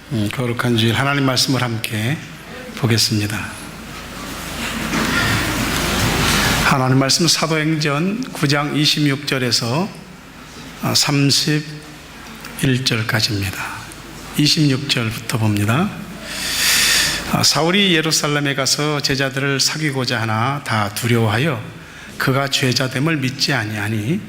거룩한 주일 하나님 말씀을 함께 보겠습니다. 하나님 말씀 사도행전 9장 26절에서 31절까지입니다. 26절부터 봅니다. 사울이 예루살렘에 가서 제자들을 사귀고자 하나 다 두려워하여 그가 죄자됨을 믿지 아니하니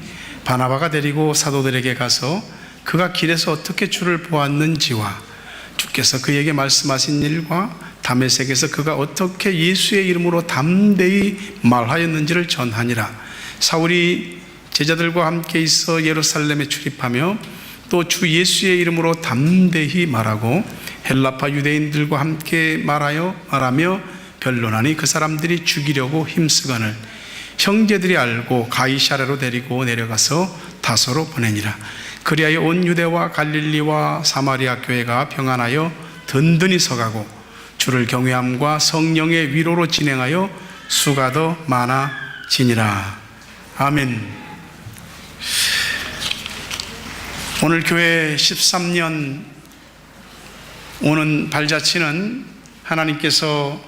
바나바가 데리고 사도들에게 가서 그가 길에서 어떻게 주를 보았는지와 주께서 그에게 말씀하신 일과 다메섹에서 그가 어떻게 예수의 이름으로 담대히 말하였는지를 전하니라. 사울이 제자들과 함께 있어 예루살렘에 출입하며 또 주 예수의 이름으로 담대히 말하고 헬라파 유대인들과 함께 말하며 변론하니 그 사람들이 죽이려고 힘쓰거늘 형제들이 알고 가이사랴로 데리고 내려가서 다소로 보내니라. 그리하여 온 유대와 갈릴리와 사마리아 교회가 평안하여 든든히 서가고 주를 경외함과 성령의 위로로 진행하여 수가 더 많아지니라. 아멘. 오늘 교회 13년 오는 발자취는 하나님께서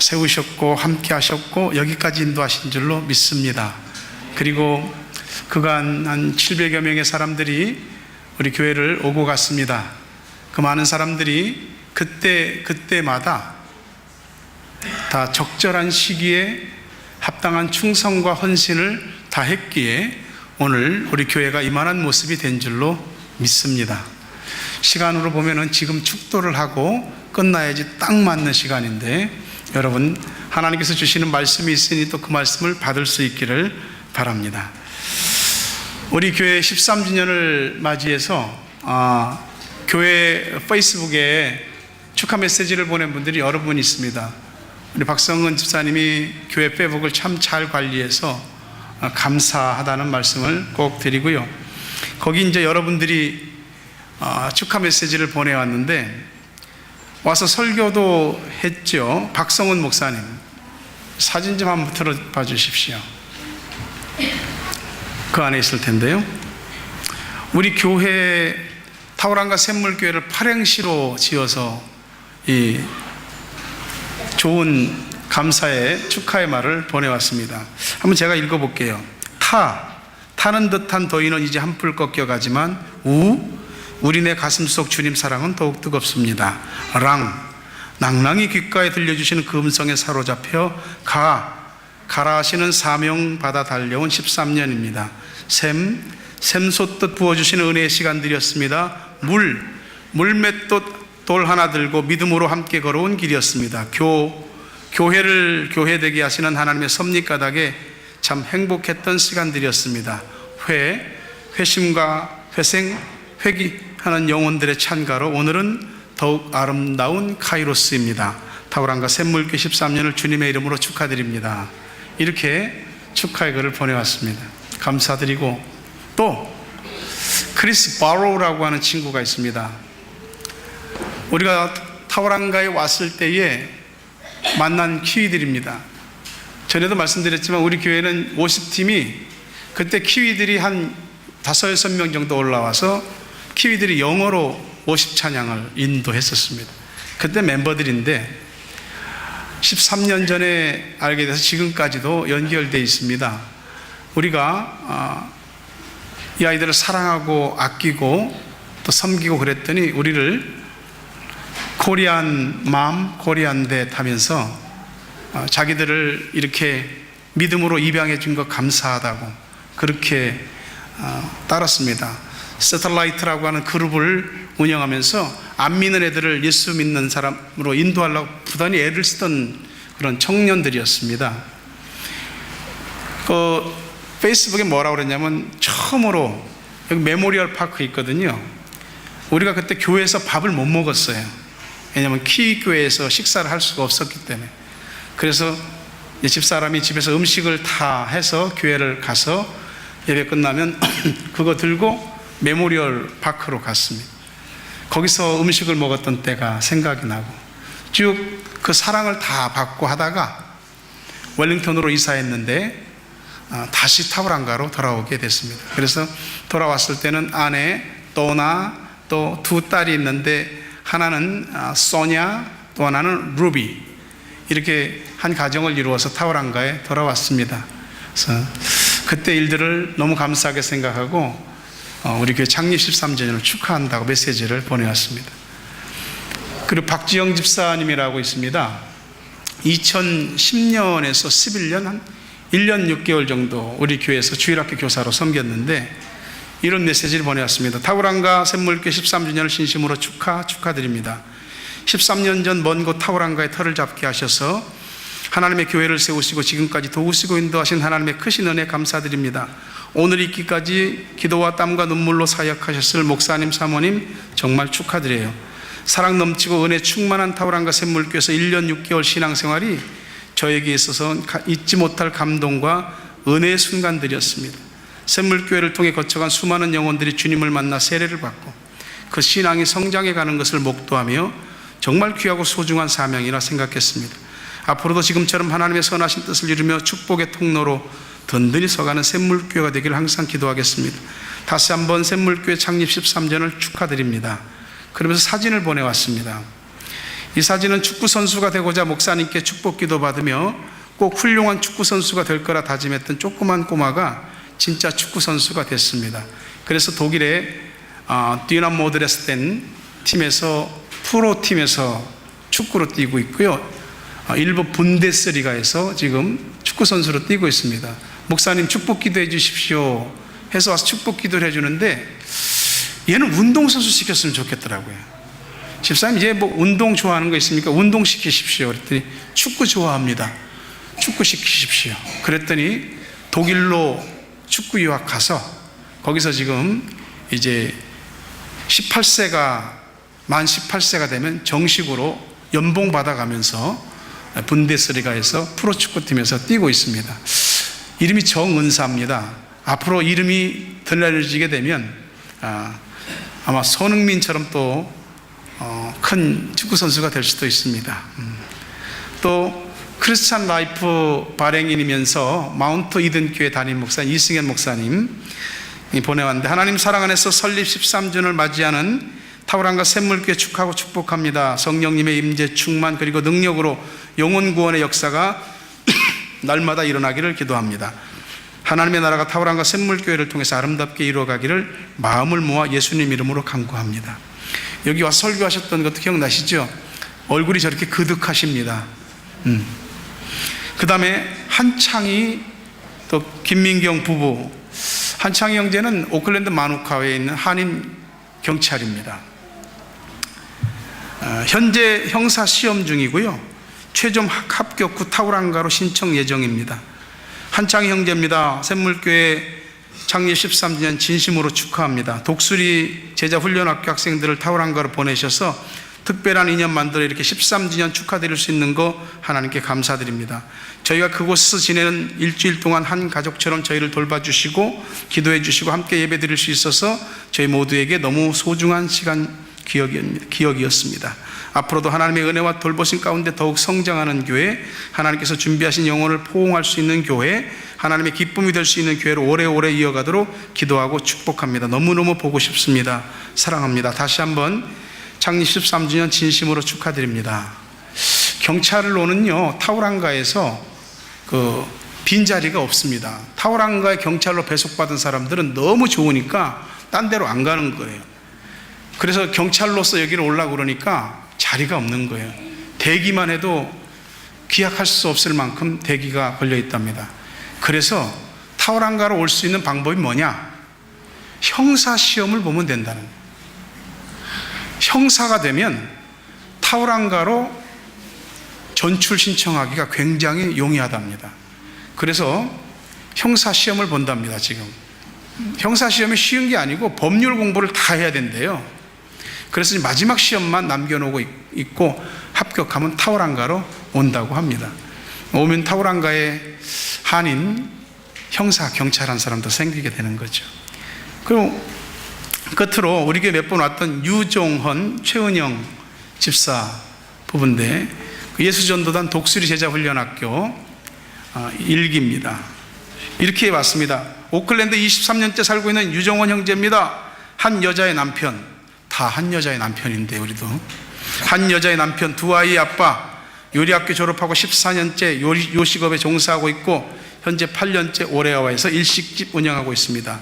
세우셨고 함께 하셨고 여기까지 인도하신 줄로 믿습니다. 그리고 그간 한 700여 명의 사람들이 우리 교회를 오고 갔습니다. 그 많은 사람들이 그때마다 다 적절한 시기에 합당한 충성과 헌신을 다 했기에 오늘 우리 교회가 이만한 모습이 된 줄로 믿습니다. 시간으로 보면은 지금 축도를 하고 끝나야지 딱 맞는 시간인데 여러분 하나님께서 주시는 말씀이 있으니 또 그 말씀을 받을 수 있기를 바랍니다. 우리 교회 13주년을 맞이해서 교회 페이스북에 축하 메시지를 보낸 분들이 여러 분 있습니다. 우리 박성은 집사님이 교회 페이스북을 참 잘 관리해서 감사하다는 말씀을 꼭 드리고요. 거기 이제 여러분들이 축하 메시지를 보내왔는데 와서 설교도 했죠. 박성은 목사님 사진 좀 한번 들어봐 주십시오. 그 안에 있을 텐데요. 우리 교회 타오랑과 샘물교회를 8행시로 지어서 이 좋은 감사의 축하의 말을 보내왔습니다. 한번 제가 읽어볼게요. 타는 듯한 더위는 이제 한풀 꺾여가지만 우리네 가슴속 주님 사랑은 더욱 뜨겁습니다. 낭낭이 귓가에 들려주시는 그 음성에 사로잡혀 가라 하시는 사명 받아 달려온 13년입니다. 샘솟듯 부어주시는 은혜의 시간들이었습니다. 물맷돌 하나 들고 믿음으로 함께 걸어온 길이었습니다. 교회를 교회되게 하시는 하나님의 섭리가닥에 참 행복했던 시간들이었습니다. 회심과 회기하는 영혼들의 찬가로 오늘은 더욱 아름다운 카이로스입니다. 타오랑과 샘물교회 13년을 주님의 이름으로 축하드립니다. 이렇게 축하의 글을 보내왔습니다. 감사드리고 또 크리스 바로우라고 하는 친구가 있습니다. 우리가 타오랑가에 왔을 때에 만난 키위들입니다. 전에도 말씀드렸지만 우리 교회는 50팀이 그때 키위들이 한 5-6명 정도 올라와서 키위들이 영어로 50찬양을 인도했었습니다. 그때 멤버들인데 13년 전에 알게 돼서 지금까지도 연결되어 있습니다. 우리가 이 아이들을 사랑하고 아끼고 또 섬기고 그랬더니 우리를 코리안 맘, 코리안 댓 하면서 자기들을 이렇게 믿음으로 입양해 준 것 감사하다고 그렇게 따랐습니다. 세틀라이트라고 하는 그룹을 운영하면서 안 믿는 애들을 예수 믿는 사람으로 인도하려고 부단히 애를 쓰던 그런 청년들이었습니다. 그 페이스북에 뭐라고 그랬냐면 처음으로 여기 메모리얼 파크 있거든요. 우리가 그때 교회에서 밥을 못 먹었어요. 왜냐하면 키위교회에서 식사를 할 수가 없었기 때문에. 그래서 집사람이 집에서 음식을 다 해서 교회를 가서 예배 끝나면 그거 들고 메모리얼 파크로 갔습니다. 거기서 음식을 먹었던 때가 생각이 나고 쭉 그 사랑을 다 받고 하다가 웰링턴으로 이사했는데 다시 타오랑가로 돌아오게 됐습니다. 그래서 돌아왔을 때는 아내 또나 또 두 딸이 있는데 하나는 소냐, 또 하나는 루비, 이렇게 한 가정을 이루어서 타우랑가에 돌아왔습니다. 그래서 그때 일들을 너무 감사하게 생각하고 우리 교회 창립 13주년을 축하한다고 메시지를 보내왔습니다. 그리고 박지영 집사님이라고 있습니다. 2010년에서 11년, 한 1년 6개월 정도 우리 교회에서 주일학교 교사로 섬겼는데 이런 메시지를 보내왔습니다. 타우랑가 샘물교회 13주년을 진심으로 축하드립니다. 13년 전 먼 곳 타우랑가에 터를 잡게 하셔서 하나님의 교회를 세우시고 지금까지 도우시고 인도하신 하나님의 크신 은혜 감사드립니다. 오늘 있기까지 기도와 땀과 눈물로 사역하셨을 목사님, 사모님 정말 축하드려요. 사랑 넘치고 은혜 충만한 타우랑가 샘물교회에서 1년 6개월 신앙생활이 저에게 있어서 잊지 못할 감동과 은혜의 순간들이었습니다. 샘물교회를 통해 거쳐간 수많은 영혼들이 주님을 만나 세례를 받고 그 신앙이 성장해 가는 것을 목도하며 정말 귀하고 소중한 사명이라 생각했습니다. 앞으로도 지금처럼 하나님의 선하신 뜻을 이루며 축복의 통로로 든든히 서가는 샘물교회가 되기를 항상 기도하겠습니다. 다시 한번 샘물교회 창립 13주년을 축하드립니다. 그러면서 사진을 보내왔습니다. 이 사진은 축구선수가 되고자 목사님께 축복기도 받으며 꼭 훌륭한 축구선수가 될 거라 다짐했던 조그만 꼬마가 진짜 축구선수가 됐습니다. 그래서 독일의 디나모 드레스덴 팀에서 프로팀에서 축구로 뛰고 있고요. 일부 분데스리가에서 지금 축구선수로 뛰고 있습니다. 목사님 축복기도 해주십시오 해서 와서 축복기도를 해주는데 얘는 운동선수 시켰으면 좋겠더라고요. 집사님 이제 뭐 운동 좋아하는 거 있습니까? 운동 시키십시오. 그랬더니 축구 좋아합니다. 축구 시키십시오. 그랬더니 독일로 축구 유학 가서 거기서 지금 이제 만 18세가 되면 정식으로 연봉 받아가면서 분데스리가에서 프로축구팀에서 뛰고 있습니다. 이름이 정은사입니다. 앞으로 이름이 들려지게 되면 아마 손흥민처럼 또 큰 축구선수가 될 수도 있습니다. 또 크리스찬 라이프 발행인이면서 마운트 이든 교회 담임 목사 이승현 목사님 보내왔는데 하나님 사랑 안에서 설립 13주년을 맞이하는 타우랑가 샘물교회 축하하고 축복합니다. 성령님의 임재 충만 그리고 능력으로 영혼 구원의 역사가 날마다 일어나기를 기도합니다. 하나님의 나라가 타우랑가 샘물교회를 통해서 아름답게 이루어가기를 마음을 모아 예수님 이름으로 간구합니다. 여기 와서 설교하셨던 것도 기억나시죠? 얼굴이 저렇게 그득하십니다. 그 다음에 한창희 또 김민경 부부, 한창희 형제는 오클랜드 마누카에 있는 한인 경찰입니다. 현재 형사 시험 중이고요. 최종 합격 후 타우랑가로 신청 예정입니다. 한창희 형제입니다. 샘물교회 창립 13주년 진심으로 축하합니다. 독수리 제자훈련학교 학생들을 타우랑가로 보내셔서 특별한 인연 만들어 이렇게 13주년 축하드릴 수 있는 거 하나님께 감사드립니다. 저희가 그곳에서 지내는 일주일 동안 한 가족처럼 저희를 돌봐주시고 기도해 주시고 함께 예배 드릴 수 있어서 저희 모두에게 너무 소중한 시간 기억이었습니다. 앞으로도 하나님의 은혜와 돌보심 가운데 더욱 성장하는 교회, 하나님께서 준비하신 영혼을 포옹할 수 있는 교회, 하나님의 기쁨이 될 수 있는 교회로 오래오래 이어가도록 기도하고 축복합니다. 너무너무 보고 싶습니다. 사랑합니다. 다시 한번 창립 13주년 진심으로 축하드립니다. 경찰로는요 타우랑가에서 빈자리가 없습니다. 타우랑가에 경찰로 배속받은 사람들은 너무 좋으니까 딴 데로 안 가는 거예요. 그래서 경찰로서 여기를 오려고 그러니까 자리가 없는 거예요. 대기만 해도 기약할 수 없을 만큼 대기가 걸려 있답니다. 그래서 타우랑가로 올 수 있는 방법이 뭐냐? 형사시험을 보면 된다는 거예요. 형사가 되면 타우랑가로 전출 신청하기가 굉장히 용이하답니다. 그래서 형사시험을 본답니다. 지금 형사시험이 쉬운 게 아니고 법률 공부를 다 해야 된대요. 그래서 마지막 시험만 남겨놓고 있고 합격하면 타우랑가로 온다고 합니다. 오면 타우랑가에 한인 형사 경찰 한 사람도 생기게 되는 거죠. 그리고 끝으로 우리 교회 몇 번 왔던 유종헌, 최은영 집사 부부인데 예수전도단 독수리 제자훈련학교 일기입니다. 이렇게 왔습니다. 오클랜드 23년째 살고 있는 유종헌 형제입니다. 한 여자의 남편, 다 한 여자의 남편인데, 우리도 한 여자의 남편, 두 아이의 아빠, 요리학교 졸업하고 14년째 요식업에 종사하고 있고 현재 8년째 오레아와에서 일식집 운영하고 있습니다.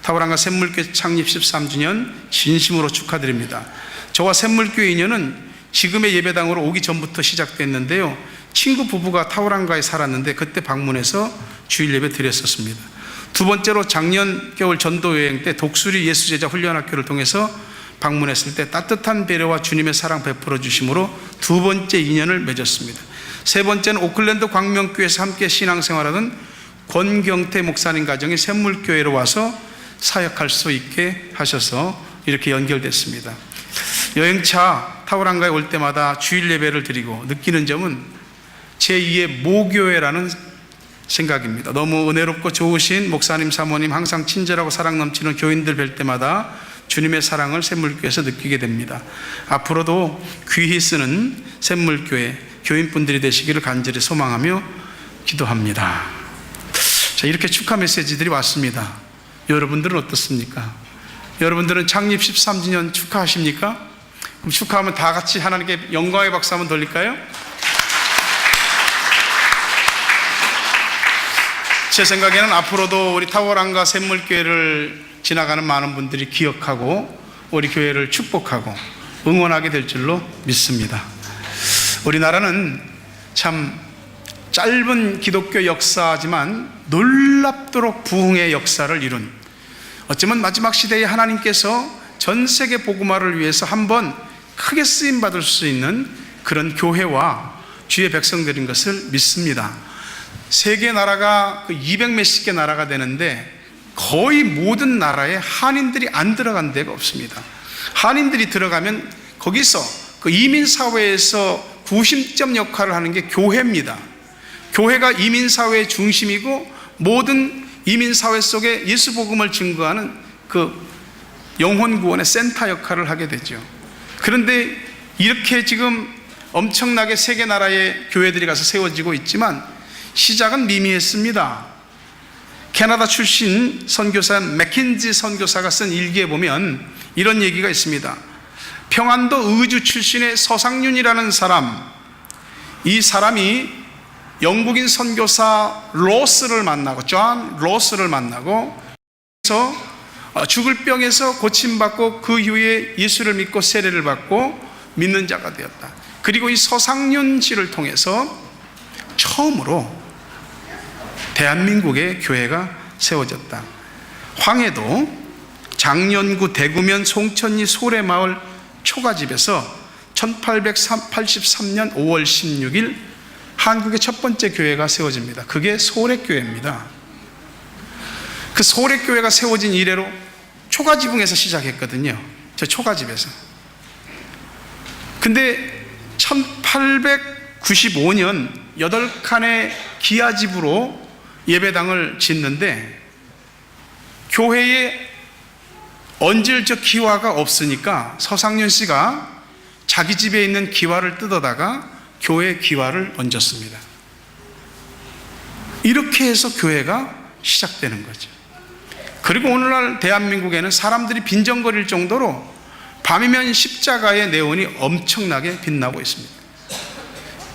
타오랑과 샘물교회 창립 13주년 진심으로 축하드립니다. 저와 샘물교회 인연은 지금의 예배당으로 오기 전부터 시작됐는데요, 친구 부부가 타오랑가에 살았는데 그때 방문해서 주일 예배 드렸었습니다. 두 번째로 작년 겨울 전도 여행 때 독수리 예수제자 훈련학교를 통해서 방문했을 때 따뜻한 배려와 주님의 사랑 베풀어 주심으로 두 번째 인연을 맺었습니다. 세 번째는 오클랜드 광명교회에서 함께 신앙생활하던 권경태 목사님 가정이 샘물교회로 와서 사역할 수 있게 하셔서 이렇게 연결됐습니다. 여행차 타오랑가에 올 때마다 주일 예배를 드리고 느끼는 점은 제2의 모교회라는 생각입니다. 너무 은혜롭고 좋으신 목사님, 사모님, 항상 친절하고 사랑 넘치는 교인들 뵐 때마다 주님의 사랑을 샘물교회에서 느끼게 됩니다. 앞으로도 귀히 쓰는 샘물교회 교인분들이 되시기를 간절히 소망하며 기도합니다. 자, 이렇게 축하 메시지들이 왔습니다. 여러분들은 어떻습니까? 여러분들은 창립 13주년 축하하십니까? 그럼 축하하면 다 같이 하나님께 영광의 박수 한번 돌릴까요? 제 생각에는 앞으로도 우리 타오랑과 샘물교회를 지나가는 많은 분들이 기억하고 우리 교회를 축복하고 응원하게 될 줄로 믿습니다. 우리나라는 참 짧은 기독교 역사지만 놀랍도록 부흥의 역사를 이룬, 어쩌면 마지막 시대에 하나님께서 전 세계 복음화를 위해서 한번 크게 쓰임받을 수 있는 그런 교회와 주의 백성들인 것을 믿습니다. 세계 나라가 200몇십 개 나라가 되는데 거의 모든 나라에 한인들이 안 들어간 데가 없습니다. 한인들이 들어가면 거기서 그 이민사회에서 구심점 역할을 하는 게 교회입니다. 교회가 이민사회의 중심이고 모든 이민사회 속에 예수복음을 증거하는 그 영혼구원의 센터 역할을 하게 되죠. 그런데 이렇게 지금 엄청나게 세계 나라의 교회들이 가서 세워지고 있지만 시작은 미미했습니다. 캐나다 출신 선교사 맥킨지 선교사가 쓴 일기에 보면 이런 얘기가 있습니다. 평안도 의주 출신의 서상윤이라는 사람, 이 사람이 영국인 선교사 로스를 만나고, 존 로스를 만나고, 그래서 죽을 병에서 고침받고 그 이후에 예수를 믿고 세례를 받고 믿는 자가 되었다. 그리고 이 서상윤 씨를 통해서 처음으로 대한민국의 교회가 세워졌다. 황해도 장년구 대구면 송천리 소래마을 초가집에서 1883년 5월 16일 한국의 첫 번째 교회가 세워집니다. 그게 소래교회입니다. 그 소래교회가 세워진 이래로 초가지붕에서 시작했거든요. 저 초가집에서. 근데 1895년 8칸의 기아집으로 예배당을 짓는데 교회에 얹을 저 기와가 없으니까 서상윤 씨가 자기 집에 있는 기와를 뜯어다가 교회 기와를 얹었습니다. 이렇게 해서 교회가 시작되는 거죠. 그리고 오늘날 대한민국에는 사람들이 빈정거릴 정도로 밤이면 십자가의 네온이 엄청나게 빛나고 있습니다.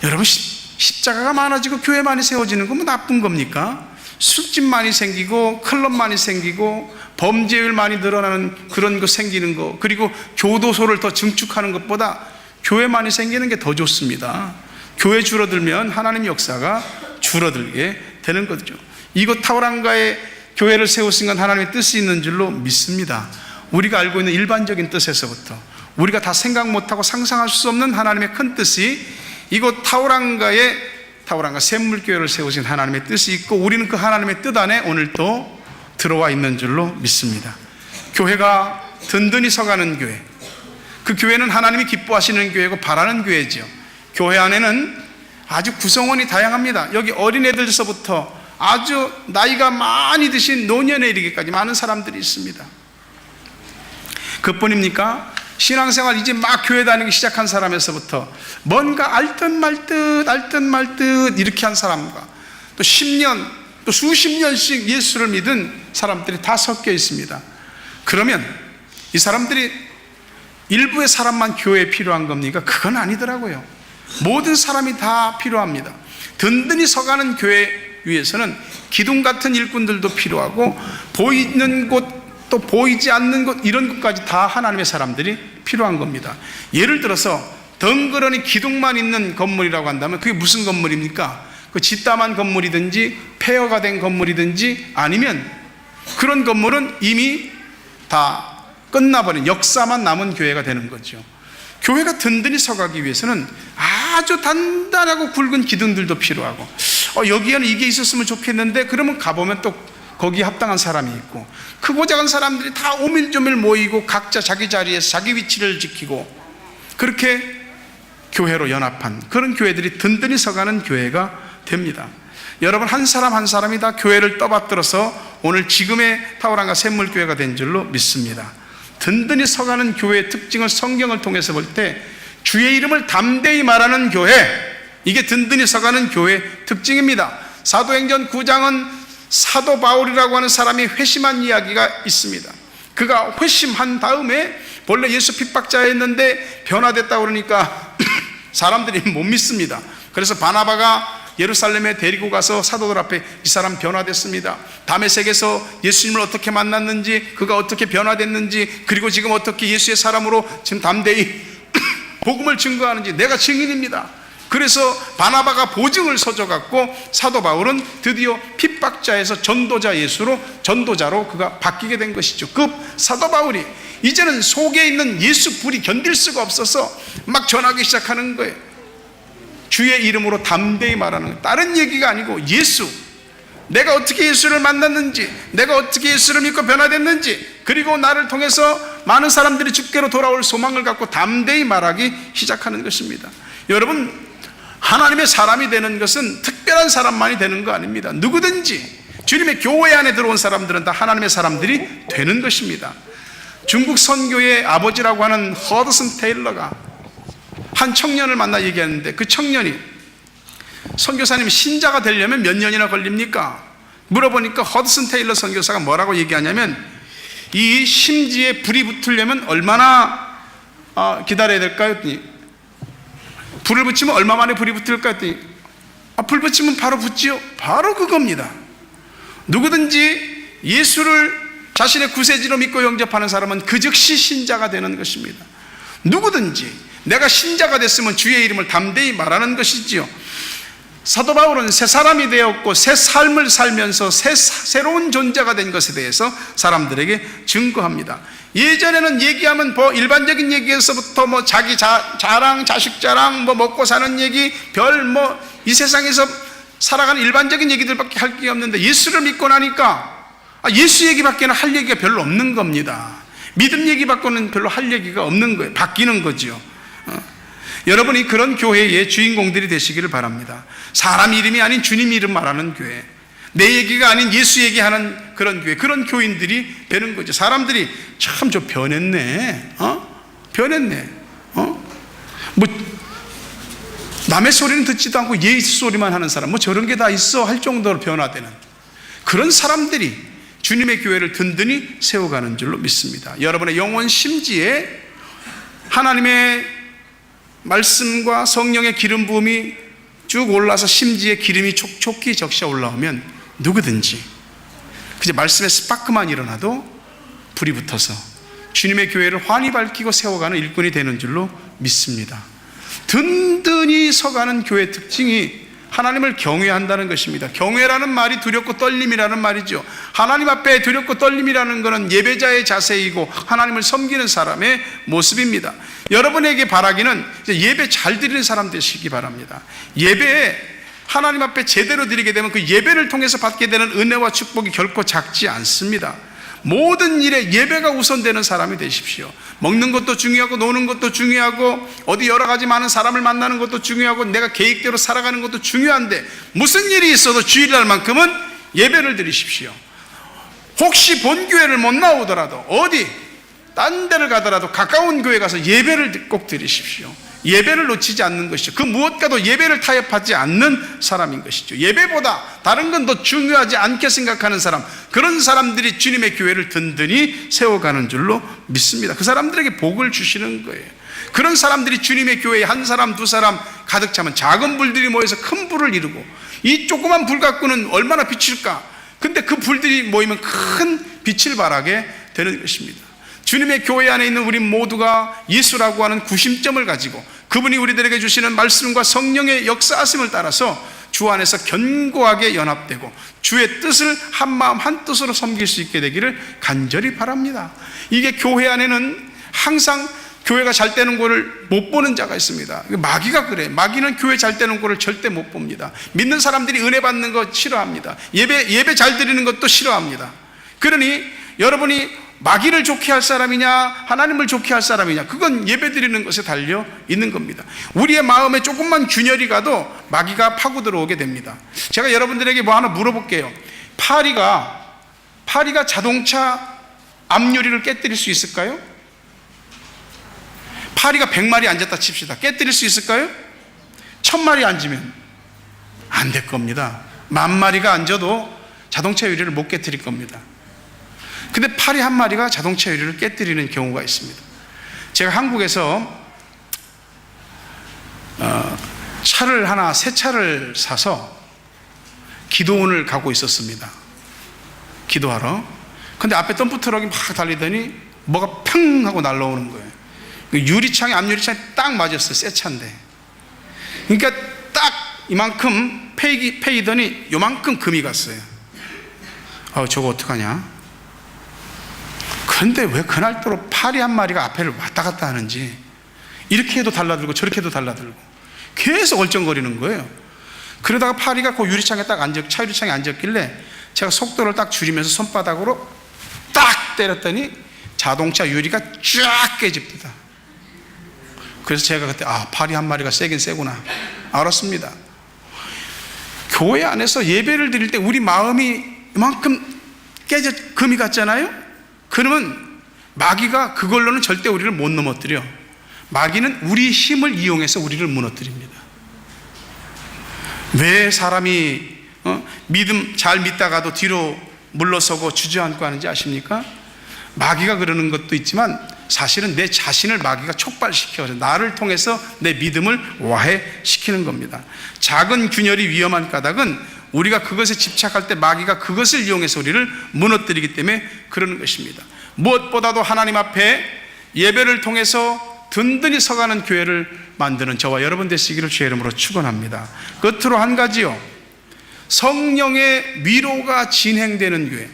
여러분, 십자가가 많아지고 교회 많이 세워지는 건 뭐 나쁜 겁니까? 술집 많이 생기고 클럽 많이 생기고 범죄율 많이 늘어나는 그런 거 생기는 거, 그리고 교도소를 더 증축하는 것보다 교회 많이 생기는 게 더 좋습니다. 교회 줄어들면 하나님 역사가 줄어들게 되는 거죠. 이곳 타오랑가에 교회를 세우신 건 하나님의 뜻이 있는 줄로 믿습니다. 우리가 알고 있는 일반적인 뜻에서부터 우리가 다 생각 못하고 상상할 수 없는 하나님의 큰 뜻이 이곳 타오랑가 샘물교회를 세우신 하나님의 뜻이 있고, 우리는 그 하나님의 뜻 안에 오늘 또 들어와 있는 줄로 믿습니다. 교회가 든든히 서가는 교회, 그 교회는 하나님이 기뻐하시는 교회고 바라는 교회죠. 교회 안에는 아주 구성원이 다양합니다. 여기 어린애들서부터 아주 나이가 많이 드신 노년에 이르기까지 많은 사람들이 있습니다. 그뿐입니까? 신앙생활 이제 막 교회 다니기 시작한 사람에서부터 뭔가 알 듯 말 듯 이렇게 한 사람과 또 10년 또 수십 년씩 예수를 믿은 사람들이 다 섞여 있습니다. 그러면 이 사람들이 일부의 사람만 교회에 필요한 겁니까? 그건 아니더라고요. 모든 사람이 다 필요합니다. 든든히 서가는 교회 위해서는 기둥 같은 일꾼들도 필요하고, 보이는 곳 또 보이지 않는 곳, 이런 것까지 다 하나님의 사람들이 필요한 겁니다. 예를 들어서 덩그러니 기둥만 있는 건물이라고 한다면 그게 무슨 건물입니까? 그 짓담한 건물이든지 폐허가 된 건물이든지, 아니면 그런 건물은 이미 다 끝나버린 역사만 남은 교회가 되는 거죠. 교회가 든든히 서가기 위해서는 아주 단단하고 굵은 기둥들도 필요하고, 여기에는 이게 있었으면 좋겠는데, 그러면 가보면 또 거기에 합당한 사람이 있고, 크고 작은 사람들이 다 오밀조밀 모이고 각자 자기 자리에서 자기 위치를 지키고, 그렇게 교회로 연합한 그런 교회들이 든든히 서가는 교회가 됩니다. 여러분, 한 사람 한 사람이 다 교회를 떠받들어서 오늘 지금의 타오랑과 샘물교회가 된 줄로 믿습니다. 든든히 서가는 교회의 특징을 성경을 통해서 볼 때 주의 이름을 담대히 말하는 교회, 이게 든든히 서가는 교회의 특징입니다. 사도행전 9장은 사도 바울이라고 하는 사람이 회심한 이야기가 있습니다. 그가 회심한 다음에 본래 예수 핍박자였는데 변화됐다고 그러니까 사람들이 못 믿습니다. 그래서 바나바가 예루살렘에 데리고 가서 사도들 앞에 이 사람 변화됐습니다, 다메섹에서 예수님을 어떻게 만났는지, 그가 어떻게 변화됐는지, 그리고 지금 어떻게 예수의 사람으로 지금 담대히 복음을 증거하는지 내가 증인입니다. 그래서 바나바가 보증을 서줘갖고 사도 바울은 드디어 핍박자에서 전도자로 그가 바뀌게 된 것이죠. 그 사도 바울이 이제는 속에 있는 예수 불이 견딜 수가 없어서 막 전하기 시작하는 거예요. 주의 이름으로 담대히 말하는 거예요. 다른 얘기가 아니고 예수, 내가 어떻게 예수를 만났는지, 내가 어떻게 예수를 믿고 변화됐는지, 그리고 나를 통해서 많은 사람들이 주께로 돌아올 소망을 갖고 담대히 말하기 시작하는 것입니다. 여러분, 하나님의 사람이 되는 것은 특별한 사람만이 되는 거 아닙니다. 누구든지 주님의 교회 안에 들어온 사람들은 다 하나님의 사람들이 되는 것입니다. 중국 선교의 아버지라고 하는 허드슨 테일러가 한 청년을 만나 얘기했는데, 그 청년이 선교사님 신자가 되려면 몇 년이나 걸립니까? 물어보니까 허드슨 테일러 선교사가 뭐라고 얘기하냐면, 이 심지에 불이 붙으려면 얼마나 기다려야 될까요? 불을 붙이면 얼마 만에 불이 붙을까 했더니, 불 붙이면 바로 붙지요. 바로 그겁니다. 누구든지 예수를 자신의 구세주로 믿고 영접하는 사람은 그 즉시 신자가 되는 것입니다. 누구든지 내가 신자가 됐으면 주의 이름을 담대히 말하는 것이지요. 사도 바울은 새 사람이 되었고 새 삶을 살면서 새로운 존재가 된 것에 대해서 사람들에게 증거합니다. 예전에는 얘기하면 일반적인 얘기에서부터 자기 자랑, 자식 자랑, 먹고 사는 얘기, 이 세상에서 살아가는 일반적인 얘기들밖에 할 게 없는데, 예수를 믿고 나니까 예수 얘기밖에 할 얘기가 별로 없는 겁니다. 믿음 얘기밖에는 별로 할 얘기가 없는 거예요. 바뀌는 거죠. 여러분이 그런 교회의 주인공들이 되시기를 바랍니다. 사람 이름이 아닌 주님 이름 말하는 교회, 내 얘기가 아닌 예수 얘기하는 그런 교회, 그런 교인들이 되는 거죠. 사람들이 참 저 변했네, 변했네, 남의 소리는 듣지도 않고 예수 소리만 하는 사람, 저런 게 다 있어 할 정도로 변화되는 그런 사람들이 주님의 교회를 든든히 세워가는 줄로 믿습니다. 여러분의 영혼 심지에 하나님의 말씀과 성령의 기름 부음이 쭉 올라서 심지에 기름이 촉촉히 적셔 올라오면 누구든지 그저 말씀의 스파크만 일어나도 불이 붙어서 주님의 교회를 환히 밝히고 세워가는 일꾼이 되는 줄로 믿습니다. 든든히 서가는 교회의 특징이 하나님을 경외한다는 것입니다. 경외라는 말이 두렵고 떨림이라는 말이죠. 하나님 앞에 두렵고 떨림이라는 것은 예배자의 자세이고 하나님을 섬기는 사람의 모습입니다. 여러분에게 바라기는 예배 잘 드리는 사람 되시기 바랍니다. 예배에 하나님 앞에 제대로 드리게 되면 그 예배를 통해서 받게 되는 은혜와 축복이 결코 작지 않습니다. 모든 일에 예배가 우선되는 사람이 되십시오. 먹는 것도 중요하고 노는 것도 중요하고 어디 여러 가지 많은 사람을 만나는 것도 중요하고 내가 계획대로 살아가는 것도 중요한데, 무슨 일이 있어도 주일날만큼은 예배를 드리십시오. 혹시 본교회를 못 나오더라도 어디 딴 데를 가더라도 가까운 교회 가서 예배를 꼭 드리십시오. 예배를 놓치지 않는 것이죠. 그 무엇과도 예배를 타협하지 않는 사람인 것이죠. 예배보다 다른 건 더 중요하지 않게 생각하는 사람, 그런 사람들이 주님의 교회를 든든히 세워가는 줄로 믿습니다. 그 사람들에게 복을 주시는 거예요. 그런 사람들이 주님의 교회에 한 사람 두 사람 가득 차면 작은 불들이 모여서 큰 불을 이루고, 이 조그만 불 갖고는 얼마나 비칠까? 근데 그 불들이 모이면 큰 빛을 발하게 되는 것입니다. 주님의 교회 안에 있는 우리 모두가 예수라고 하는 구심점을 가지고 그분이 우리들에게 주시는 말씀과 성령의 역사하심을 따라서 주 안에서 견고하게 연합되고 주의 뜻을 한마음 한뜻으로 섬길 수 있게 되기를 간절히 바랍니다. 이게 교회 안에는 항상 교회가 잘 되는 거를 못 보는 자가 있습니다. 마귀가 그래. 마귀는 교회 잘 되는 거를 절대 못 봅니다. 믿는 사람들이 은혜 받는 거 싫어합니다. 예배 잘 드리는 것도 싫어합니다. 그러니 여러분이 마귀를 좋게 할 사람이냐 하나님을 좋게 할 사람이냐, 그건 예배 드리는 것에 달려 있는 겁니다. 우리의 마음에 조금만 균열이 가도 마귀가 파고 들어오게 됩니다. 제가 여러분들에게 뭐 하나 물어볼게요. 파리가 자동차 앞유리를 깨뜨릴 수 있을까요? 파리가 100마리 앉았다 칩시다. 깨뜨릴 수 있을까요? 1000마리 앉으면 안 될 겁니다. 10,000마리가 앉아도 자동차 유리를 못 깨뜨릴 겁니다. 근데 파리 한 마리가 자동차 유리를 깨뜨리는 경우가 있습니다. 제가 한국에서 새 차를 사서 기도원을 가고 있었습니다. 기도하러. 근데 앞에 덤프트럭이 막 달리더니 뭐가 평 하고 날라오는 거예요. 유리창에, 앞유리창에 딱 맞았어요. 새 차인데. 그러니까 딱 이만큼 패이더니 요만큼 금이 갔어요. 저거 어떡하냐? 그런데 왜 그날따라 파리 한 마리가 앞에를 왔다 갔다 하는지, 이렇게 해도 달라들고 저렇게 해도 달라들고 계속 얼쩡거리는 거예요. 그러다가 파리가 그 유리창에 차 유리창에 앉았길래 제가 속도를 딱 줄이면서 손바닥으로 딱 때렸더니 자동차 유리가 쫙 깨집니다. 그래서 제가 그때 파리 한 마리가 세긴 세구나 알았습니다. 교회 안에서 예배를 드릴 때 우리 마음이 이만큼 금이 갔잖아요. 그러면 마귀가 그걸로는 절대 우리를 못 넘어뜨려. 마귀는 우리 힘을 이용해서 우리를 무너뜨립니다. 왜 사람이 잘 믿다가도 뒤로 물러서고 주저앉고 하는지 아십니까? 마귀가 그러는 것도 있지만 사실은 내 자신을 마귀가 촉발시켜서 나를 통해서 내 믿음을 와해시키는 겁니다. 작은 균열이 위험한 까닭은 우리가 그것에 집착할 때 마귀가 그것을 이용해서 우리를 무너뜨리기 때문에 그러는 것입니다. 무엇보다도 하나님 앞에 예배를 통해서 든든히 서가는 교회를 만드는 저와 여러분 되시기를 주의 이름으로 축원합니다. 끝으로 한 가지요. 성령의 위로가 진행되는 교회.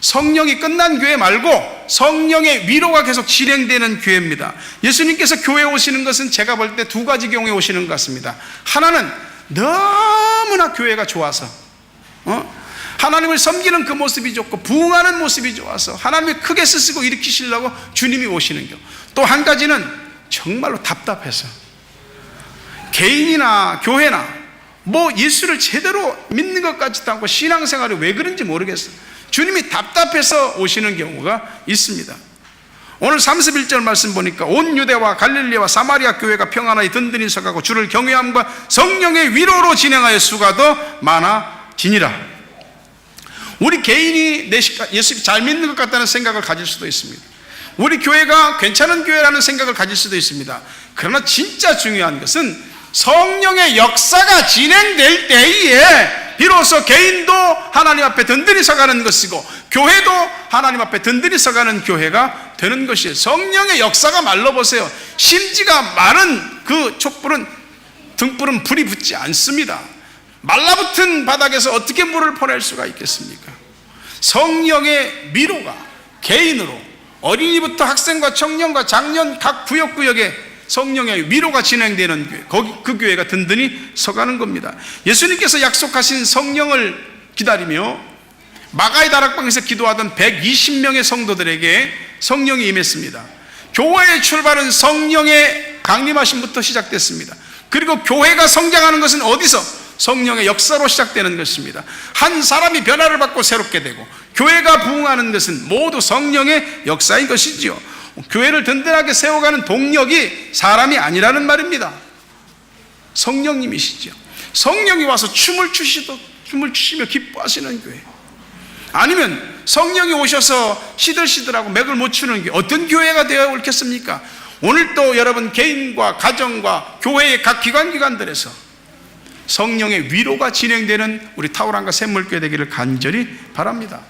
성령이 끝난 교회 말고 성령의 위로가 계속 진행되는 교회입니다. 예수님께서 교회에 오시는 것은 제가 볼 때 두 가지 경우에 오시는 것 같습니다. 하나는 너무나 교회가 좋아서 하나님을 섬기는 그 모습이 좋고 부흥하는 모습이 좋아서 하나님이 크게 쓰시고 일으키시려고 주님이 오시는 경우. 또 한 가지는 정말로 답답해서 개인이나 교회나 뭐 예수를 제대로 믿는 것 같지도 않고 신앙생활이 왜 그런지 모르겠어요. 주님이 답답해서 오시는 경우가 있습니다. 오늘 31절 말씀 보니까 온 유대와 갈릴리와 사마리아 교회가 평안하게 든든히 서가고 주를 경외함과 성령의 위로로 진행하여 수가 더 많아지니라. 우리 개인이 예수 잘 믿는 것 같다는 생각을 가질 수도 있습니다. 우리 교회가 괜찮은 교회라는 생각을 가질 수도 있습니다. 그러나 진짜 중요한 것은 성령의 역사가 진행될 때에 비로소 개인도 하나님 앞에 든든히 서가는 것이고 교회도 하나님 앞에 든든히 서가는 교회가 되는 것이에요. 성령의 역사가 말라보세요. 심지가 마른 그 촛불은 등불은 불이 붙지 않습니다. 말라붙은 바닥에서 어떻게 물을 퍼낼 수가 있겠습니까? 성령의 미로가 개인으로 어린이부터 학생과 청년과 장년 각 구역구역에 성령의 위로가 진행되는 교회, 그 교회가 든든히 서가는 겁니다. 예수님께서 약속하신 성령을 기다리며 마가의 다락방에서 기도하던 120명의 성도들에게 성령이 임했습니다. 교회의 출발은 성령의 강림하심부터 시작됐습니다. 그리고 교회가 성장하는 것은 어디서? 성령의 역사로 시작되는 것입니다. 한 사람이 변화를 받고 새롭게 되고 교회가 부흥하는 것은 모두 성령의 역사인 것이지요. 교회를 든든하게 세워가는 동력이 사람이 아니라는 말입니다. 성령님이시죠. 성령이 와서 춤을 추시며 기뻐하시는 교회, 아니면 성령이 오셔서 시들시들하고 맥을 못 추는 교회, 어떤 교회가 되어 옳겠습니까? 오늘 또 여러분 개인과 가정과 교회의 각 기관들에서 성령의 위로가 진행되는 우리 탁월함과 샘물교회 되기를 간절히 바랍니다.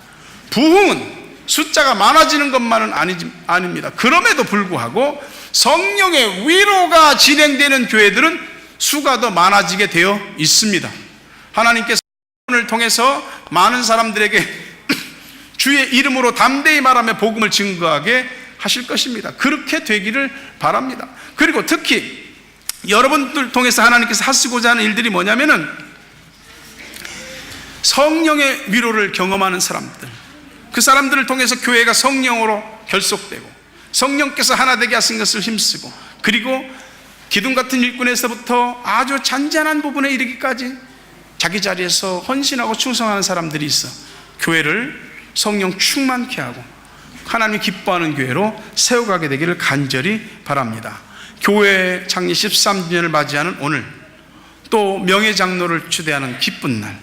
부흥은 숫자가 많아지는 것만은 아닙니다. 그럼에도 불구하고 성령의 위로가 진행되는 교회들은 수가 더 많아지게 되어 있습니다. 하나님께서 을 통해서 많은 사람들에게 주의 이름으로 담대히 말하며 복음을 증거하게 하실 것입니다. 그렇게 되기를 바랍니다. 그리고 특히 여러분들 통해서 하나님께서 하시고자 하는 일들이 뭐냐면은 성령의 위로를 경험하는 사람들, 그 사람들을 통해서 교회가 성령으로 결속되고 성령께서 하나 되게 하신 것을 힘쓰고, 그리고 기둥 같은 일꾼에서부터 아주 잔잔한 부분에 이르기까지 자기 자리에서 헌신하고 충성하는 사람들이 있어 교회를 성령 충만케 하고 하나님이 기뻐하는 교회로 세워가게 되기를 간절히 바랍니다. 교회 창립 13주년을 맞이하는 오늘, 또 명예장로를 추대하는 기쁜 날,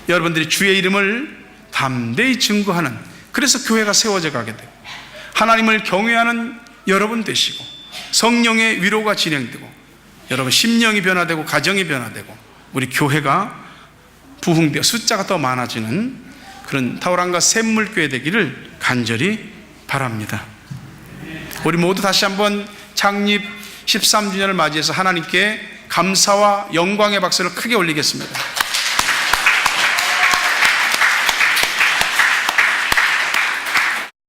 여러분들이 주의 이름을 담대히 증거하는, 그래서 교회가 세워져 가게 되고 하나님을 경외하는 여러분 되시고 성령의 위로가 진행되고 여러분 심령이 변화되고 가정이 변화되고 우리 교회가 부흥되어 숫자가 더 많아지는 그런 탁월함과 샘물교회 되기를 간절히 바랍니다. 우리 모두 다시 한번 창립 13주년을 맞이해서 하나님께 감사와 영광의 박수를 크게 올리겠습니다.